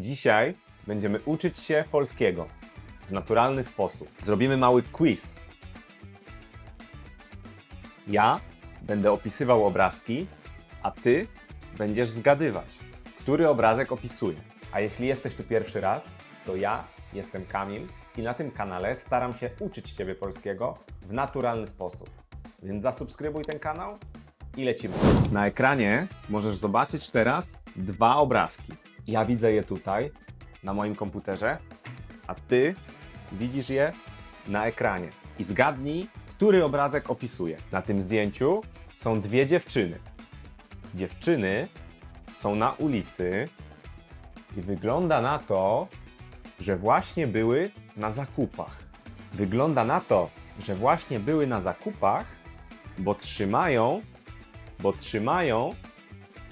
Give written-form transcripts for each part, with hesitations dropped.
Dzisiaj będziemy uczyć się polskiego w naturalny sposób. Zrobimy mały quiz. Ja będę opisywał obrazki, a Ty będziesz zgadywać, który obrazek opisuję. A jeśli jesteś tu pierwszy raz, to ja jestem Kamil i na tym kanale staram się uczyć Ciebie polskiego w naturalny sposób. Więc zasubskrybuj ten kanał i lecimy. Na ekranie możesz zobaczyć teraz dwa obrazki. Ja widzę je tutaj na moim komputerze, a Ty widzisz je na ekranie. I zgadnij, który obrazek opisuję. Na tym zdjęciu są dwie dziewczyny. Dziewczyny są na ulicy i wygląda na to, że właśnie były na zakupach. Wygląda na to, że właśnie były na zakupach, bo trzymają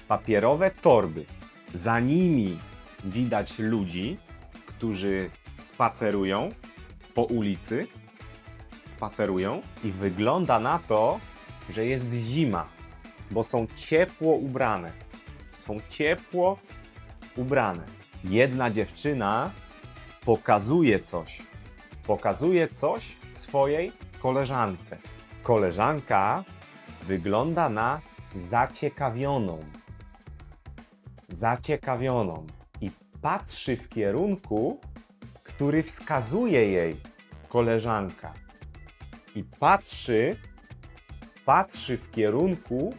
papierowe torby. Za nimi widać ludzi, którzy spacerują po ulicy. I wygląda na to, że jest zima, bo są ciepło ubrane. Jedna dziewczyna pokazuje coś swojej koleżance. Koleżanka wygląda na zaciekawioną i patrzy w kierunku, który wskazuje jej koleżanka. I patrzy w kierunku,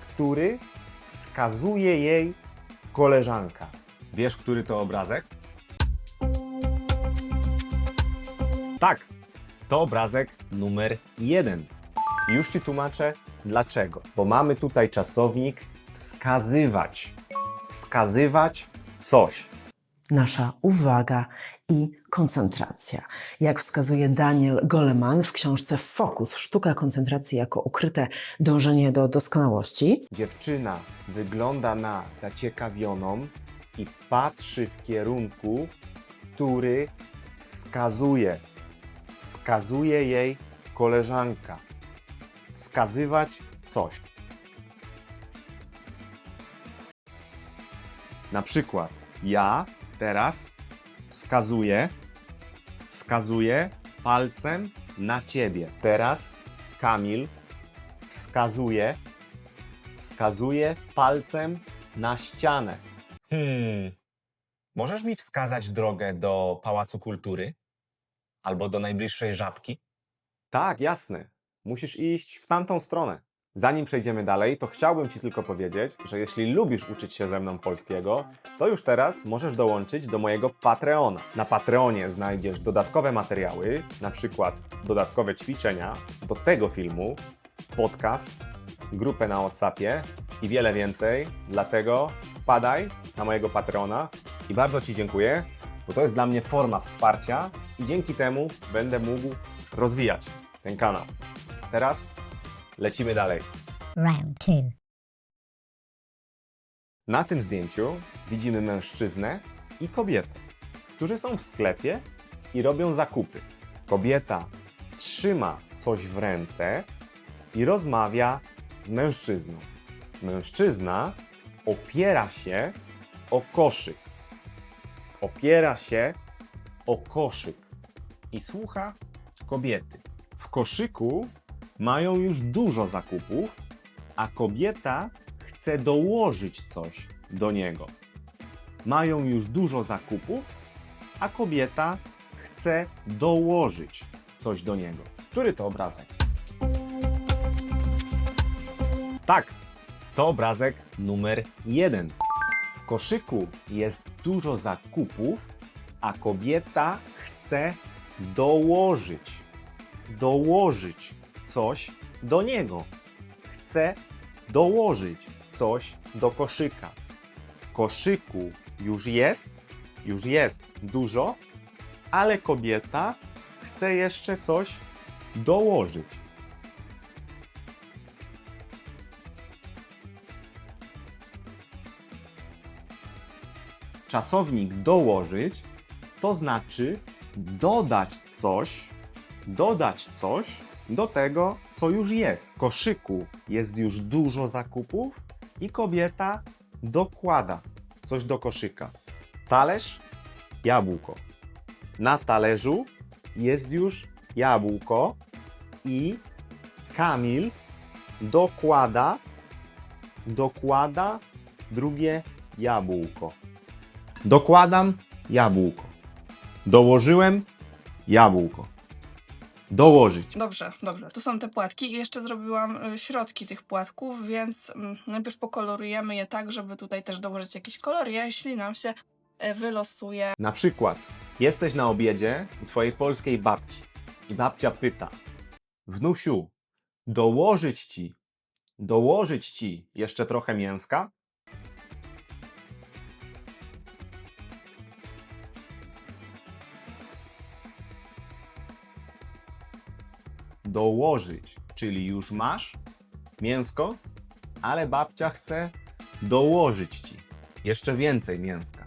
który wskazuje jej koleżanka. Wiesz, który to obrazek? Tak, to obrazek numer 1. Już Ci tłumaczę dlaczego. Bo mamy tutaj czasownik wskazywać. Wskazywać coś. Nasza uwaga i koncentracja. Jak wskazuje Daniel Goleman w książce Fokus, sztuka koncentracji jako ukryte dążenie do doskonałości. Dziewczyna wygląda na zaciekawioną i patrzy w kierunku, który wskazuje jej koleżanka. Wskazywać coś. Na przykład ja teraz wskazuję palcem na Ciebie. Teraz Kamil wskazuje palcem na ścianę. Możesz mi wskazać drogę do Pałacu Kultury? Albo do najbliższej Żabki? Tak, jasne. Musisz iść w tamtą stronę. Zanim przejdziemy dalej, to chciałbym Ci tylko powiedzieć, że jeśli lubisz uczyć się ze mną polskiego, to już teraz możesz dołączyć do mojego Patreona. Na Patreonie znajdziesz dodatkowe materiały, na przykład dodatkowe ćwiczenia do tego filmu, podcast, grupę na WhatsAppie i wiele więcej. Dlatego wpadaj na mojego Patreona i bardzo Ci dziękuję, bo to jest dla mnie forma wsparcia i dzięki temu będę mógł rozwijać ten kanał. A teraz lecimy dalej. Round 2. Na tym zdjęciu widzimy mężczyznę i kobietę, którzy są w sklepie i robią zakupy. Kobieta trzyma coś w ręce i rozmawia z mężczyzną. Mężczyzna opiera się o koszyk. I słucha kobiety. W koszyku mają już dużo zakupów, a kobieta chce dołożyć coś do niego. Mają już dużo zakupów, a kobieta chce dołożyć coś do niego. Który to obrazek? Tak, to obrazek numer 1. W koszyku jest dużo zakupów, a kobieta chce dołożyć coś do niego. Chce dołożyć coś do koszyka. W koszyku już jest dużo, ale kobieta chce jeszcze coś dołożyć. Czasownik dołożyć to znaczy dodać coś do tego, co już jest. W koszyku jest już dużo zakupów i kobieta dokłada coś do koszyka. talerz, jabłko. Na talerzu jest już jabłko i Kamil dokłada drugie jabłko. Dokładam jabłko. Dołożyłem jabłko. Dołożyć. Dobrze, dobrze. Tu są te płatki i jeszcze zrobiłam środki tych płatków, więc najpierw pokolorujemy je tak, żeby tutaj też dołożyć jakiś kolor, jeśli nam się wylosuje. Na przykład jesteś na obiedzie u twojej polskiej babci i babcia pyta: wnusiu, dołożyć ci jeszcze trochę mięska? Dołożyć, czyli już masz mięsko, ale babcia chce dołożyć ci jeszcze więcej mięska.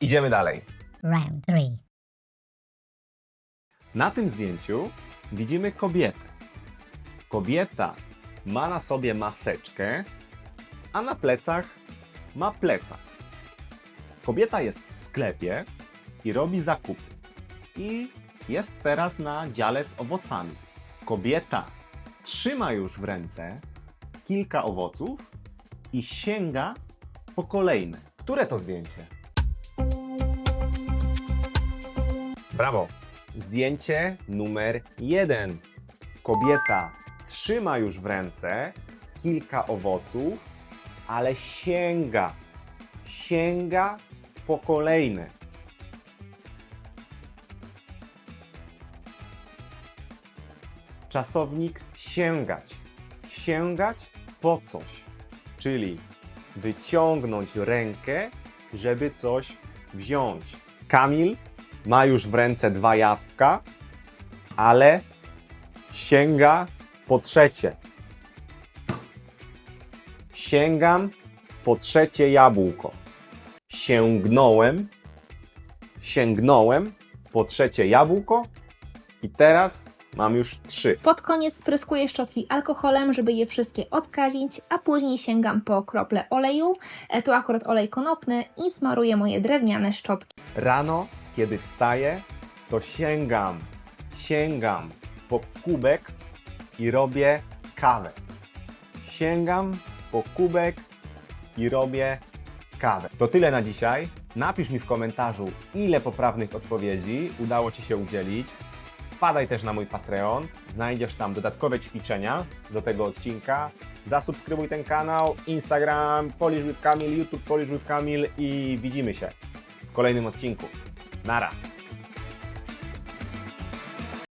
Idziemy dalej. Round 3. Na tym zdjęciu widzimy kobietę. Kobieta ma na sobie maseczkę, a na plecach ma plecak. Kobieta jest w sklepie i robi zakupy. I jest teraz na dziale z owocami. Kobieta trzyma już w ręce kilka owoców i sięga po kolejne. Które to zdjęcie? Brawo! Zdjęcie numer 1. Kobieta trzyma już w ręce kilka owoców, ale sięga po kolejne. Czasownik sięgać. Sięgać po coś, czyli wyciągnąć rękę, żeby coś wziąć. Kamil ma już w ręce 2 jabłka, ale sięga po trzecie. Sięgam po trzecie jabłko. Sięgnąłem po trzecie jabłko i teraz mam już 3. Pod koniec spryskuję szczotki alkoholem, żeby je wszystkie odkazić, a później sięgam po krople oleju, tu akurat olej konopny, i smaruję moje drewniane szczotki. Rano, kiedy wstaję, to sięgam po kubek i robię kawę. Sięgam po kubek i robię kawę. To tyle na dzisiaj. Napisz mi w komentarzu, ile poprawnych odpowiedzi udało Ci się udzielić. Wpadaj też na mój Patreon, znajdziesz tam dodatkowe ćwiczenia do tego odcinka. Zasubskrybuj ten kanał, Instagram Polish with Kamil, YouTube Polish with Kamil i widzimy się w kolejnym odcinku. Nara!